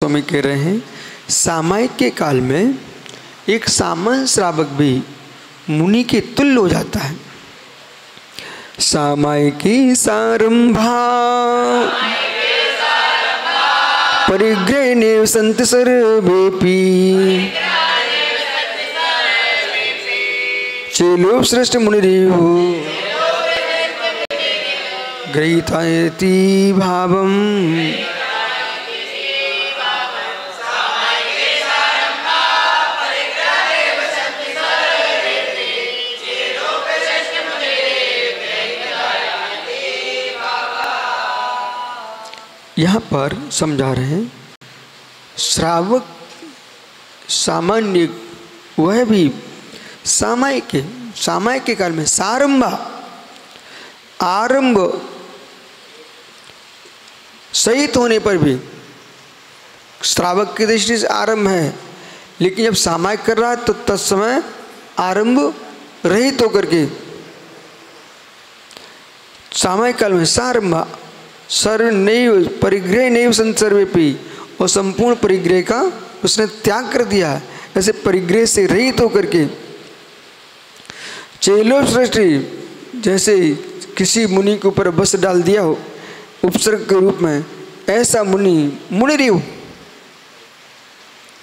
स्वामी कह रहे हैं सामायिक के काल में एक सामान्य श्रावक भी मुनि के तुल्य हो जाता है। सामायिकी सारंभा परिग्रहणे सन्ति सर्वेपि चेलो श्रेष्ठ मुनिरेव गृहीतायति भावम्। यहाँ पर समझा रहे हैं श्रावक सामान्य वह भी सामायिक के काल में सारंभा आरंभ सहित होने पर भी श्रावक की दृष्टि से आरंभ है, लेकिन जब सामायिक कर रहा है तो तत्समय आरंभ रहित होकर के सामायिक काल में सारंभा सर्व नैव परिग्रह नैव संत सर्वेपि और संपूर्ण परिग्रह का उसने त्याग कर दिया है। ऐसे परिग्रह से रहित होकर के चेलो सृष्टि जैसे किसी मुनि के ऊपर बस डाल दिया हो उपसर्ग के रूप में, ऐसा मुनिरेव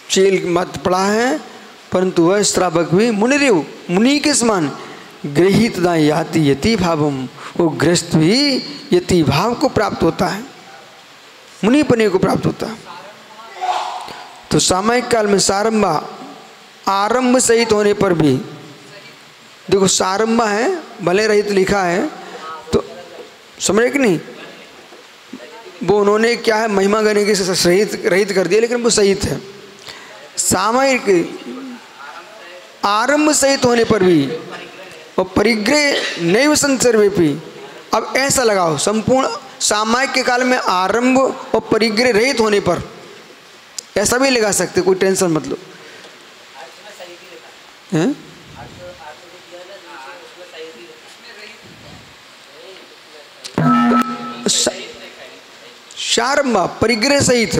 चेल मत पड़ा है परंतु वह श्रावक भी मुनिरेव मुनि के समान गृहीत याति यति भावम, वो गृहस्थ भी यति भाव को प्राप्त होता है, मुनिपने को प्राप्त होता है। तो सामायिक काल में सारंभा आरंभ सहित होने पर भी देखो सारंभा है भले रहित लिखा है तो समझ कि नहीं, वो उन्होंने क्या है महिमा गणे के सहित रहित कर दिया लेकिन वो सहित है। सामायिक आरंभ सहित होने पर भी और परिग्रह नैव संत सर्वेपि, अब ऐसा लगाओ संपूर्ण सामायिक के काल में आरंभ और परिग्रह रहित होने पर, ऐसा भी लगा सकते, कोई टेंशन मत लो। शारंभा परिग्रह सहित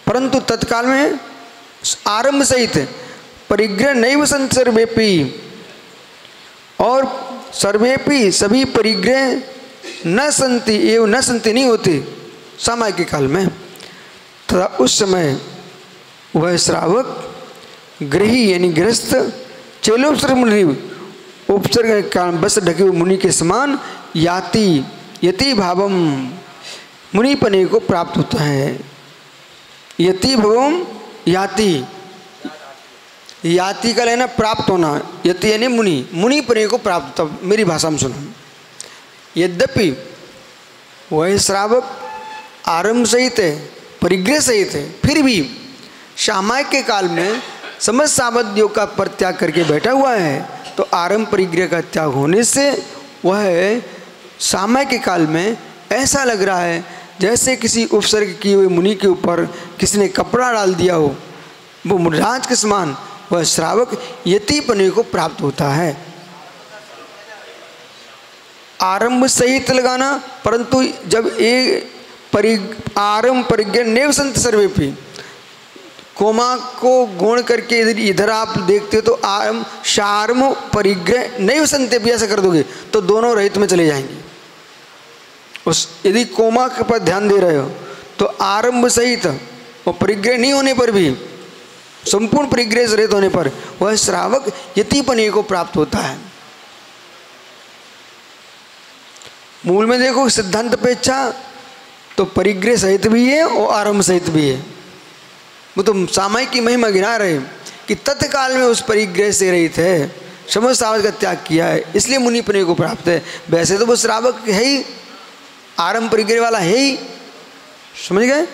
परंतु तत्काल में आरंभ सहित परिग्रह नैव संत सर्वेपि, और सर्वेपि सभी परिग्रह न संति एवं न संति नहीं होते सामायिक के काल में, तथा उस समय वह श्रावक गृही यानी गृहस्थ चेलोपसर्ग मुनि उपसर्ग के कारण बस ढके हुए मुनि के समान याति यति भावम मुनिपने को प्राप्त होता है। यति भवम याति, याति का लेना प्राप्त होना, यति यानी मुनि मुनिपने को प्राप्त होता। मेरी भाषा में सुनो, यद्यपि वह श्रावक आरंभ सहित है परिग्रह सहित है, फिर भी सामायिक के काल में समस्त सावधियों का परित्याग करके बैठा हुआ है, तो आरंभ परिग्रह का त्याग होने से वह सामायिक के काल में ऐसा लग रहा है जैसे किसी उपसर्ग किए हुए मुनि के ऊपर किसी ने कपड़ा डाल दिया हो, वो मुनिराज के समान वह श्रावक यतिपने को प्राप्त होता है। आरंभ सहित लगाना, परंतु जब एक आरंभ परिग्रह नैव संत सर्वेपि कोमा को गुण करके इधर आप देखते हो तो आरंभ शारम परिग्रह नैव संत भी ऐसा कर दोगे तो दोनों रहित में चले जाएंगे। उस यदि कोमा के पर ध्यान दे रहे हो तो आरंभ सहित और परिग्रह नहीं होने पर भी संपूर्ण परिग्रह रहित होने पर वह श्रावक यतिपने को प्राप्त होता है। मूल में देखो सिद्धांत अपेक्षा तो परिग्रह सहित भी है और आरंभ सहित भी है। वो तो सामायिक की महिमा गिना रहे कि तत्काल में उस परिग्रह से रहित है, समस्त सावध का त्याग किया है, इसलिए मुनिपने को प्राप्त है। वैसे तो वो श्रावक है ही, आरंभ परिग्रह वाला है ही, समझ गए।